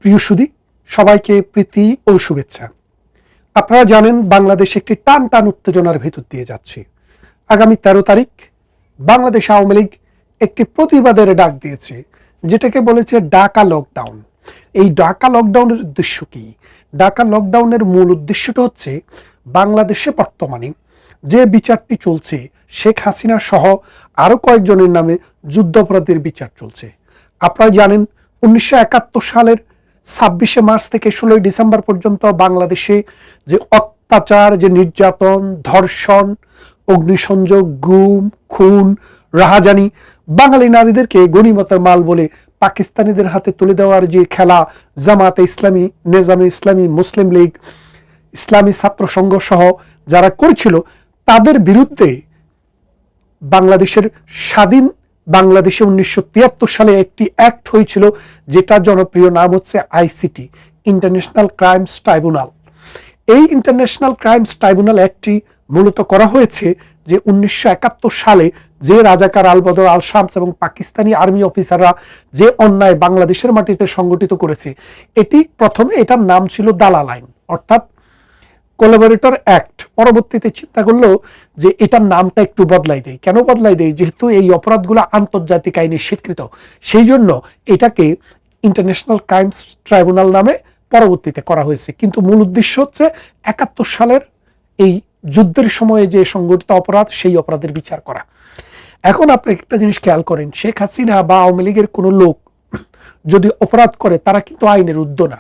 প্রিয় সুধী, সবাইকে প্রীতি ও শুভেচ্ছা। আপনারা জানেন বাংলাদেশ একটি টান টান উত্তেজনার ভিতর দিয়ে যাচ্ছে। আগামী 13 তারিখ বাংলাদেশ আওয়ামী লীগ একটি প্রতিবাদের ডাক দিয়েছে, যেটাকে বলেছে ঢাকা লকডাউন। এই ঢাকা লকডাউনের উদ্দেশ্য কি? ঢাকা লকডাউনের মূল উদ্দেশ্যটা হচ্ছে বাংলাদেশে বর্তমানে যে বিচারটি চলছে, শেখ হাসিনা সহ আরও কয়েকজনের নামে যুদ্ধাপরাধীর বিচার চলছে। আপনারা জানেন 1971 সালের 26শে মার্চ থেকে 16ই ডিসেম্বর পর্যন্ত বাংলাদেশে যে অত্যাচার, যে নির্যাতন, ধর্ষণ, অগ্নিসংযোগ, গুম, খুন, রাহাজানি, বাঙালি নারীদেরকে গনিমতের মাল বলে পাকিস্তানিদের হাতে তুলে দেওয়ার যে খেলা জামাতে ইসলামী, নেজামে ইসলামী, মুসলিম লীগ, ইসলামী ছাত্র সংঘ সহ যারা করেছিল, তাদের বিরুদ্ধে বাংলাদেশের স্বাধীন বাংলাদেশে 1973 সালে একটি অ্যাক্ট হয়েছিল, যেটা জনপ্রিয় নাম হচ্ছে আইসিটি, ইন্টারন্যাশনাল ক্রাইমস ট্রাইব্যুনাল। এই ইন্টারন্যাশনাল ক্রাইমস ট্রাইব্যুনাল অ্যাক্টটি মূলত করা হয়েছে যে 1971 সালে যে রাজাকার আল বদর, আল শামস এবং পাকিস্তানি আর্মি অফিসাররা যে অন্যায় বাংলাদেশের মাটিতে সংগঠিত করেছে, এটার নাম ছিল দালাল আইন, অর্থাৎ কোলাবোরেটর অ্যাক্ট। পরবর্তীতে চিন্তা করলো যে এটার নামটা একটু বদলাই দেয়। কেন বদলাই দেয়? যেহেতু এই অপরাধগুলো আন্তর্জাতিক আইনে স্বীকৃত, সেই জন্য এটাকে ইন্টারন্যাশনাল ক্রাইমস ট্রাইব্যুনাল নামে পরবর্তীতে করা হয়েছে। কিন্তু মূল উদ্দেশ্য হচ্ছে 71 সালের এই যুদ্ধের সময়ে যে সংগঠিত অপরাধ, সেই অপরাধের বিচার করা। এখন আপনি একটা জিনিস খেয়াল করেন, শেখ হাসিনা বা আওয়ামী লীগের কোনো লোক যদি অপরাধ করে, তারা কিন্তু আইনের ঊর্ধ্বে না,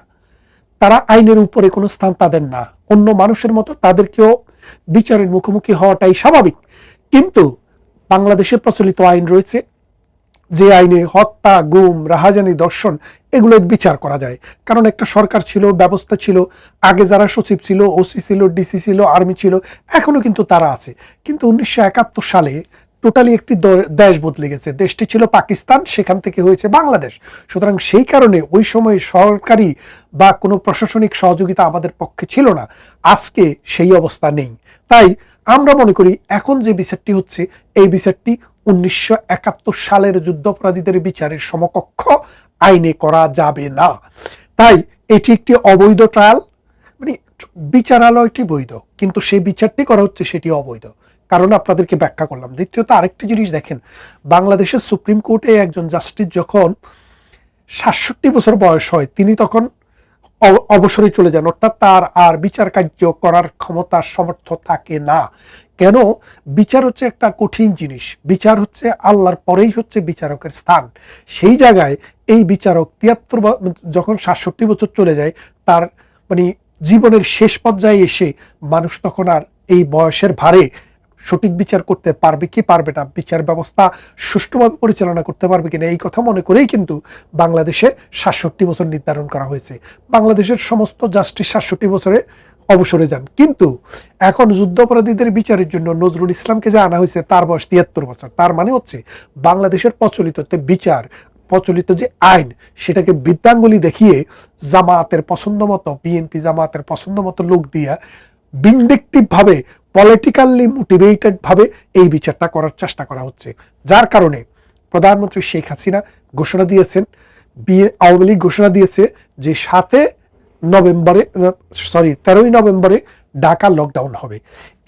তারা আইনের উপরে কোনো স্থান তাদের না। অন্য মানুষের মতো তাদেরকেও বিচারের মুখোমুখি হওয়াটাই স্বাভাবিক। কিন্তু বাংলাদেশে প্রচলিত আইন রয়েছে, যে আইনে হত্যা, গুম, রাহাজানি, দর্শন এগুলোর বিচার করা যায়। কারণ একটা সরকার ছিল, ব্যবস্থা ছিল, আগে যারা সচিব ছিল, ওসি ছিল, ডিসি ছিল, আর্মি ছিল, এখনো কিন্তু তারা আছে। কিন্তু 1971 সালে টোটালি একটি দেশ বদলে গেছে। দেশটি ছিল পাকিস্তান, সেখান থেকে হয়েছে বাংলাদেশ। সুতরাং সেই কারণে ওই সময় সরকারি বা কোনো প্রশাসনিক সহযোগিতা আমাদের পক্ষে ছিল না। আজকে সেই অবস্থা নেই। তাই আমরা মনে করি এখন যে বিচারটি হচ্ছে, এই বিচারটি 1971 সালের যুদ্ধাপরাধীদের বিচারের সমকক্ষ আইনে করা যাবে না। তাই এটি একটি অবৈধ ট্রায়াল, মানে বিচারালয়টি বৈধ, কিন্তু সেই বিচারটি করা হচ্ছে সেটি অবৈধ। কারণ আপনাদেরকে ব্যাখ্যা করলাম। দ্বিতীয়ত আরেকটি জিনিস দেখেন, বাংলাদেশের সুপ্রিম কোর্টে একজন জাস্টিস যখন 67 বছর বয়স হয়, তিনি তখন অবসরে চলে যান, অর্থাৎ তার আর বিচার কার্য করার ক্ষমতা সামর্থ্য থাকে না। কেন? বিচার হচ্ছে একটা কঠিন জিনিস। বিচার হচ্ছে আল্লাহর পরেই হচ্ছে বিচারকের স্থান। সেই জায়গায় এই বিচারক 73 যখন 67 বছর চলে যায়, তার মানে জীবনের শেষ পর্যায়ে এসে মানুষ তখন আর এই বয়সের ভারে সঠিক বিচার করতে পারবে কি পারবে না, বিচার ব্যবস্থা সুষ্ঠুভাবে পরিচালনা করতে পারবে কিনা, এই কথা মনে করেই কিন্তু বাংলাদেশে 67 বছর নির্ধারণ করা হয়েছে। বাংলাদেশের সমস্ত জাস্টিস 67 বছরে অবসরে যান। কিন্তু এখন যুদ্ধাপরাধীদের বিচারের জন্য নজরুল ইসলামকে যে আনা হয়েছে, তার বয়স 73 বছর। তার মানে হচ্ছে বাংলাদেশের প্রচলিত যে আইন, সেটাকে বৃদ্ধাঙ্গুলি দেখিয়ে জামায়াতের পছন্দ মতো, বিএনপি জামায়াতের পছন্দ মতো লোক দিয়া ভিন্ডিকটিভ ভাবে, পলিটিক্যালি মোটিভেটেড ভাবে এই বিচারটা করার চেষ্টা করা হচ্ছে। যার কারণে প্রধানমন্ত্রী শেখ হাসিনা ঘোষণা দিয়েছেন, আওয়ামী লীগ ঘোষণা দিয়েছে যে 13ই নভেম্বরে ঢাকা লকডাউন হবে।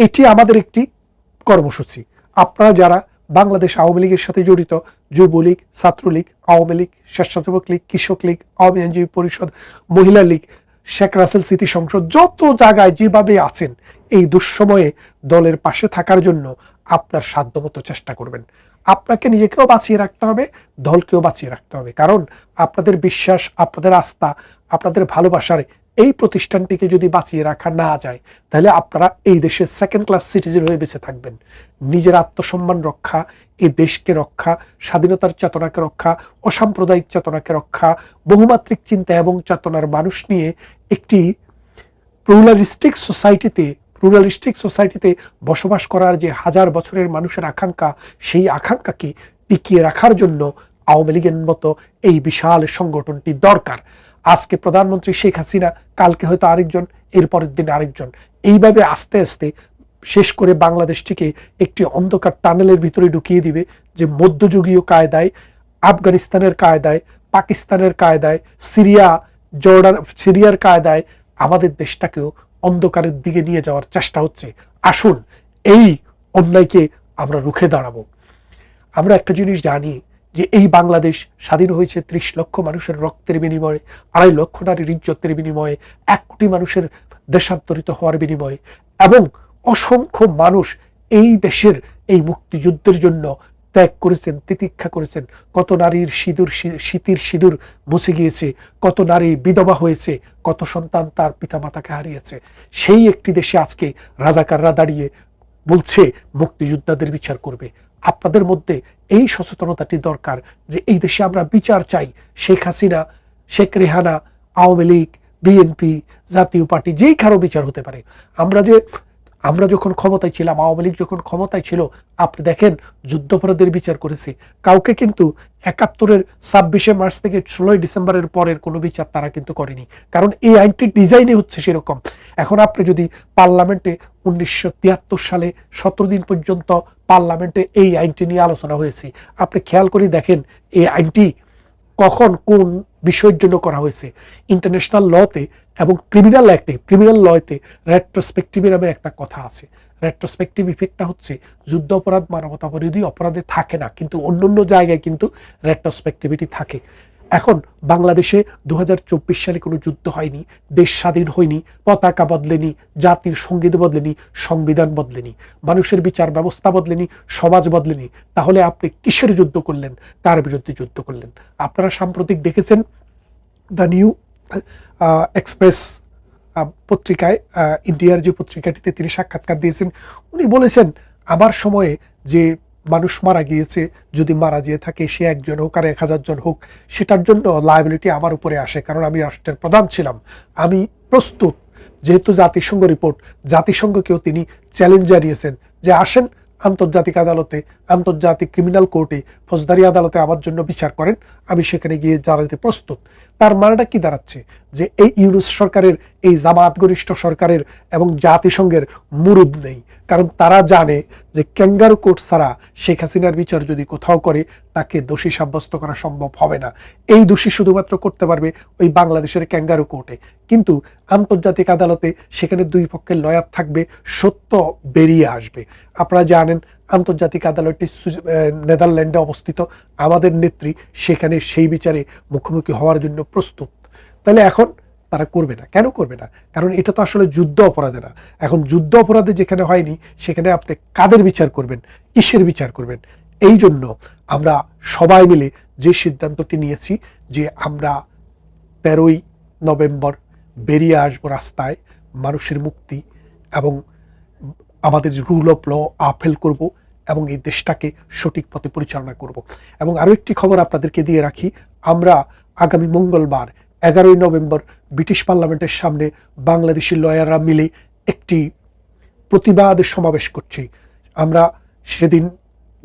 এটি আমাদের একটি কর্মসূচি। আপনারা যারা বাংলাদেশ আওয়ামী লীগের সাথে জড়িত, যুবলীগ, ছাত্রলীগ, আওয়ামী লীগ, স্বেচ্ছাসেবক লীগ, কৃষক লীগ, আওয়ামী আইনজীবী পরিষদ, মহিলা লীগ, শেখ রাসেল স্মৃতি সংসদ, যত জায়গায় যেভাবে আছেন, এই দুঃসময়ে দলের পাশে থাকার জন্য আপনার সাধ্যমতো চেষ্টা করবেন। আপনাকে নিজেকেও বাঁচিয়ে রাখতে হবে, দলকেও বাঁচিয়ে রাখতে হবে। কারণ আপনাদের বিশ্বাস, আপনাদের আস্থা, আপনাদের ভালোবাসার এই প্রতিষ্ঠানটিকে যদি বাঁচিয়ে রাখা না যায়, তাহলে আপনারা এই দেশের সেকেন্ড ক্লাস সিটিজেন হয়ে বেঁচে থাকবেন। নিজের আত্মসম্মান রক্ষা, এই দেশকে রক্ষা, স্বাধীনতার চেতনাকে রক্ষা, অসাম্প্রদায়িক চেতনাকে রক্ষা, বহুমাত্রিক চিন্তা এবং চেতনার মানুষ নিয়ে একটি প্লুরালিস্টিক সোসাইটিতে বসবাস করার যে হাজার বছরের মানুষের আকাঙ্ক্ষা, সেই আকাঙ্ক্ষাকে টিকিয়ে রাখার জন্য আওয়ামী লীগের মতো এই বিশাল সংগঠনটি দরকার। আজকে প্রধানমন্ত্রী শেখ হাসিনা, কালকে হয়তো আরেকজন, এরপরের দিন আরেকজন, এইভাবে আস্তে আস্তে শেষ করে বাংলাদেশটিকে একটি অন্ধকার টানেলের ভিতরে ঢুকিয়ে দিবে, যে মধ্যযুগীয় কায়দায়, আফগানিস্তানের কায়দায়, পাকিস্তানের কায়দায়, সিরিয়া জর্ডান সিরিয়ার কায়দায় আমাদের দেশটাকেও অন্ধকারের দিকে নিয়ে যাওয়ার চেষ্টা হচ্ছে। আসুন এই অন্যায়কে আমরা রুখে দাঁড়াবো। আমরা একটা জিনিস জানি যে এই বাংলাদেশ স্বাধীন হয়েছে 30 লক্ষ মানুষের রক্তের বিনিময়ে, 2.5 লক্ষ নারীর ইজ্জতের বিনিময়ে, 1 কোটি মানুষের দেশান্তরিত হওয়ার বিনিময়ে, এবং অসংখ্য মানুষ এই দেশের এই মুক্তিযুদ্ধের জন্য ত্যাগ করেছেন, তিতিক্ষা করেছেন। কত নারীর স্মৃতির সিঁদুর মুছে গিয়েছে, কত নারী বিধবা হয়েছে, কত সন্তান তার পিতামাতাকে হারিয়েছে। সেই একটি দেশে আজকে রাজাকাররা দাঁড়িয়ে বলছে মুক্তিযোদ্ধাদের বিচার করবে। আপনাদের মধ্যে এই সচেতনতাটি দরকার যে এই দেশে আমরা বিচার চাই। শেখ হাসিনা, শেখ রেহানা, আওয়ামী লীগ, বিএনপি, জাতীয় পার্টি, যেই কারো বিচার হতে পারে। আমরা যখন ক্ষমতায় ছিলাম, আওয়ামী লীগ যখন ক্ষমতায় ছিল, আপনি দেখেন যুদ্ধাপরাধের বিচার করেছে। কাউকে কিন্তু 71-এর 26শে মার্চ থেকে 16ই ডিসেম্বরের পরের কোনো বিচার তারা কিন্তু করেনি, কারণ এই আইনটির ডিজাইনই হচ্ছে সেরকম। এখন আপনি যদি পার্লামেন্টে 1973 সালে 17 দিন পর্যন্ত পার্লামেন্টে এই আইনটি নিয়ে আলোচনা হয়েছে, আপনি খেয়াল করে দেখেন এই আইনটি কখন কোন বিষয়ের জন্য করা হয়েছে। ইন্টারন্যাশনাল লতে এবং ক্রিমিনাল অ্যাক্টে, ক্রিমিনাল লতে রেট্রোস্পেক্টিভ নামে একটা কথা আছে। রেট্রোস্পেক্টিভ ইফেক্টটা হচ্ছে যুদ্ধ অপরাধ, মানবতা বিরোধী অপরাধে থাকে না, কিন্তু অন্য জায়গায় কিন্তু রেট্রোস্পেক্টিভিটি থাকে। এখন বাংলাদেশে 2024 সালে কোনো যুদ্ধ হয়নি, দেশ স্বাধীন হয়নি, পতাকা বদলেনি, জাতির সঙ্গীত বদলেনি, সংবিধান বদলেনি, মানুষের বিচার ব্যবস্থা বদলেনি, সমাজ বদলেনি। তাহলে আপনি কিসের যুদ্ধ করলেন, কার বিরুদ্ধে যুদ্ধ করলেন? আপনারা সাম্প্রতিক দেখেছেন দ্য নিউ এক্সপ্রেস পত্রিকায়, ইন্ডিয়ার যে পত্রিকাটিতে তিনি সাক্ষাৎকার দিয়েছেন, উনি বলেছেন আমার সময়ে যে মানুষ মারা গিয়েছে, যদি মারা যেয়ে থাকে সে 1 জন হোক আর 1000 জন হোক, সেটার জন্য লায়াবিলিটি আমার উপরে আসে, কারণ আমি রাষ্ট্রের প্রধান ছিলাম। আমি প্রস্তুত, যেহেতু জাতিসংঘ রিপোর্ট, জাতিসংঘকেও তিনি চ্যালেঞ্জ জানিয়েছেন যে আসেন আন্তর্জাতিক আদালতে, আন্তর্জাতিক ক্রিমিনাল কোর্টে, ফৌজদারি আদালতে আমার জন্য বিচার করেন, আমি সেখানে গিয়ে দাঁড়াতে প্রস্তুত। তার মানেটা কি দাঁড়াচ্ছে? যে এই ইউনূস সরকারের, এই জামাত ঘনিষ্ঠ সরকারের এবং জাতিসংঘের মুরুদ নেই, কারণ তারা জানে যে ক্যাঙ্গারু কোর্ট ছাড়া শেখ হাসিনার বিচার যদি কোথাও করে তাকে দোষী সাব্যস্ত করা সম্ভব হবে না। এই দোষী শুধুমাত্র করতে পারবে ওই বাংলাদেশের ক্যাঙ্গারু কোর্টে, কিন্তু আন্তর্জাতিক আদালতে সেখানে 2 পক্ষের লয়ার থাকবে, সত্য বেরিয়ে আসবে। আপনারা জানেন আন্তর্জাতিক আদালতটি নেদারল্যান্ডে অবস্থিত। আমাদের নেত্রী সেখানে সেই বিচারে মুখোমুখি হওয়ার জন্য প্রস্তুত। তাহলে এখন তারা করবে না, কেন করবে না? কারণ এটা তো আসলে যুদ্ধ অপরাধে না। এখন যুদ্ধ অপরাধে যেখানে হয়নি, সেখানে আপনি কাদের বিচার করবেন, কিসের বিচার করবেন? এই জন্য আমরা সবাই মিলে যে সিদ্ধান্তটি নিয়েছি যে আমরা 13ই নভেম্বর বেরিয়ে আসবো রাস্তায়, মানুষের মুক্তি এবং আমাদের রুল অফ ল আপহেল করব এবং এই দেশটাকে সঠিক পথে পরিচালনা করব। এবং আরও একটি খবর আপনাদেরকে দিয়ে রাখি, আমরা আগামী মঙ্গলবার 11ই নভেম্বর ব্রিটিশ পার্লামেন্টের সামনে বাংলাদেশি লয়াররা মিলে একটি প্রতিবাদ সমাবেশ করছি। আমরা সেদিন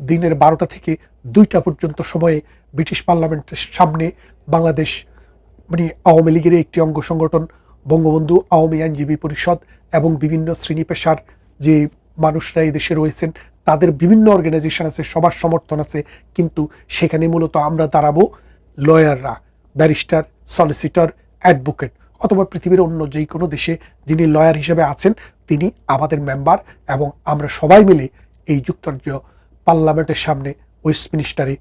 দিনের 12টা থেকে 2টা পর্যন্ত সময়ে ব্রিটিশ পার্লামেন্টের সামনে বাংলাদেশ আওয়ামী লীগের একটি অঙ্গ সংগঠন বঙ্গবন্ধু আওয়ামী আইনজীবী পরিষদ এবং বিভিন্ন শ্রেণী পেশার যে মানুষরা এই দেশে রয়েছেন তাদের বিভিন্ন অর্গানাইজেশন আছে, সবার সমর্থন আছে, কিন্তু সেখানে মূলত আমরা দাঁড়াবো লয়াররা, ব্যারিস্টার, সলিসিটর, অ্যাডভোকেট, অথবা পৃথিবীর অন্য যে কোনো দেশে যিনি লয়ার হিসেবে আছেন তিনি আমাদের মেম্বার। এবং আমরা সবাই মিলে এই যুক্তরাজ্য পার্লামেন্টের সামনে ওয়েস্টমিনিস্টারে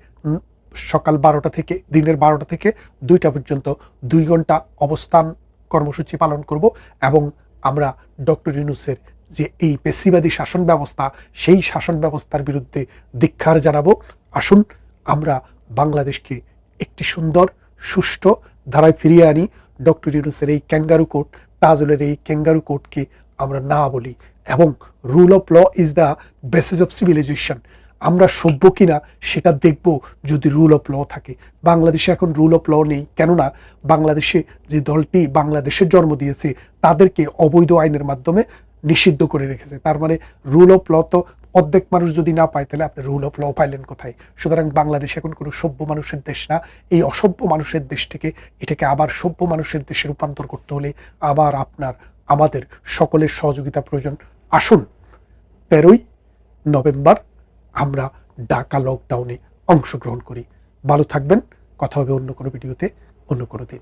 সকাল 12টা থেকে দিনের 12টা থেকে 2টা পর্যন্ত 2 ঘন্টা অবস্থান কর্মসূচি পালন করব এবং আমরা ডক্টর ইউনূসের যে এই পেশিবাদী শাসন ব্যবস্থা, সেই শাসন ব্যবস্থার বিরুদ্ধে ধিক্কার জানাবো। আসুন আমরা বাংলাদেশকে একটি সুন্দর সুষ্ঠু ধারায় ফিরিয়ে আনি। ডক্টর ইউনূসের এই ক্যাঙ্গারু কোর্ট, তাজুলের এই ক্যাঙ্গারু কোর্টকে আমরা না বলি, এবং rule of law is the basis of civilisation. আমরা সভ্য কিনা সেটা দেখব যদি রুল অফ ল থাকে। বাংলাদেশে এখন রুল অফ ল নেই, কেননা বাংলাদেশে যে দলটি বাংলাদেশের জন্ম দিয়েছে তাদেরকে অবৈধ আইনের মাধ্যমে নিষিদ্ধ করে রেখেছে। তার মানে রুল অফ ল তো অর্ধেক মানুষ যদি না পায় তাহলে আপনি রুল অফ ল পাইলেন কোথায়? সুতরাং বাংলাদেশ এখন কোনো সভ্য মানুষের দেশ না। এই অসভ্য মানুষের দেশ থেকে এটাকে আবার সভ্য মানুষের দেশে রূপান্তর করতে হলে আবার আমাদের সকলের সহযোগিতা প্রয়োজন। আসুন 13ই নভেম্বর আমরা ঢাকা লকডাউনে অংশগ্রহণ করি। ভালো থাকবেন, কথা হবে অন্য কোনো ভিডিওতে অন্য কোনো দিন।